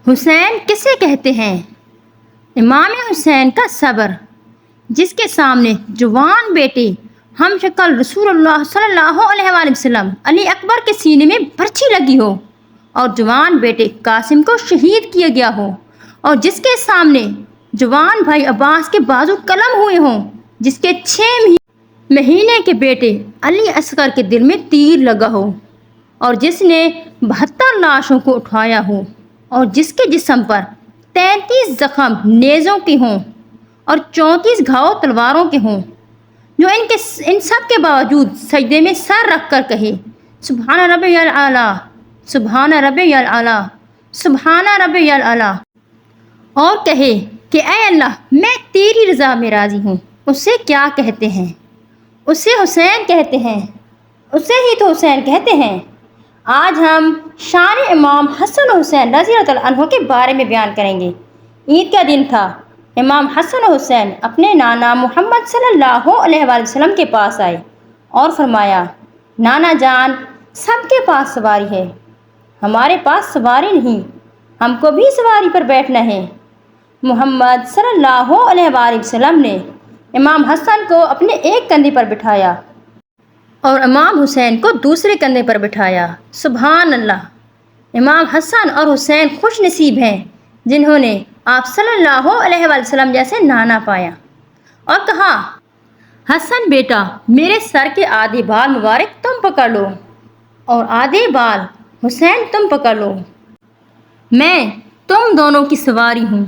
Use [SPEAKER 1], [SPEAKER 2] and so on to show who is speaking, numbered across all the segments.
[SPEAKER 1] حسین کسے کہتے ہیں؟ امام حسین کا صبر، جس کے سامنے جوان بیٹے ہم شکل رسول اللہ صلی اللہ علیہ وآلہ وسلم علی اکبر کے سینے میں برچھی لگی ہو اور جوان بیٹے قاسم کو شہید کیا گیا ہو، اور جس کے سامنے جوان بھائی عباس کے بازو قلم ہوئے ہوں، جس کے 6 مہینے کے بیٹے علی اصغر کے دل میں تیر لگا ہو، اور جس نے 72 لاشوں کو اٹھایا ہو، اور جس کے جسم پر 33 زخم نیزوں کے ہوں اور 34 گھاؤ تلواروں کے ہوں، جو ان سب کے باوجود سجدے میں سر رکھ کر کہے سبحان ربی الاعلیٰ، سبحان ربی الاعلیٰ، سبحان ربی الاعلیٰ، اور کہے کہ اے اللہ میں تیری رضا میں راضی ہوں، اسے کیا کہتے ہیں؟ اسے حسین کہتے ہیں، اسے ہی تو حسین کہتے ہیں۔ آج ہم شان امام حسن حسین رضی اللہ عنہ کے بارے میں بیان کریں گے۔ عید کا دن تھا۔ امام حسن حسین اپنے نانا محمد صلی اللہ علیہ وآلہ وسلم کے پاس آئے اور فرمایا، نانا جان، سب کے پاس سواری ہے، ہمارے پاس سواری نہیں، ہم کو بھی سواری پر بیٹھنا ہے۔ محمد صلی اللہ علیہ وآلہ وسلم نے امام حسن کو اپنے ایک کندھے پر بٹھایا اور امام حسین کو دوسرے کندھے پر بٹھایا۔ سبحان اللہ! امام حسن اور حسین خوش نصیب ہیں جنہوں نے آپ صلی اللہ علیہ وآلہ وسلم جیسے نانا پایا، اور کہا، حسن بیٹا، میرے سر کے آدھے بال مبارک تم پکڑ لو اور آدھے بال حسین تم پکڑ لو، میں تم دونوں کی سواری ہوں۔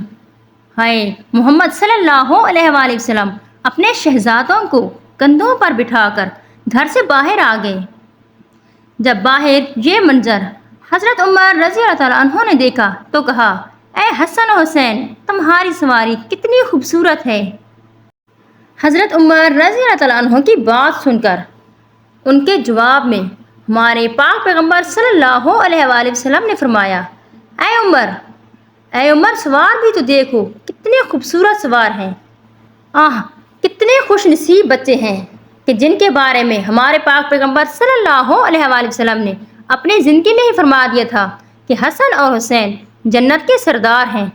[SPEAKER 1] ہائے محمد صلی اللہ علیہ وآلہ وسلم اپنے شہزادوں کو کندھوں پر بٹھا کر گھر سے باہر آ گئے۔ جب باہر یہ منظر حضرت عمر رضی اللہ تعالیٰ عنہ نے دیکھا تو کہا، اے حسن و حسین، تمہاری سواری کتنی خوبصورت ہے۔ حضرت عمر رضی اللہ تعالیٰ عنہ کی بات سن کر ان کے جواب میں ہمارے پاک پیغمبر صلی اللہ علیہ وآلہ وسلم نے فرمایا، اے عمر، سوار بھی تو دیکھو، کتنے خوبصورت سوار ہیں۔ کتنے خوش نصیب بچے ہیں کہ جن کے بارے میں ہمارے پاک پیغمبر صلی اللہ علیہ وآلہ وسلم نے اپنی زندگی میں ہی فرما دیا تھا کہ حسن اور حسین جنت کے سردار ہیں۔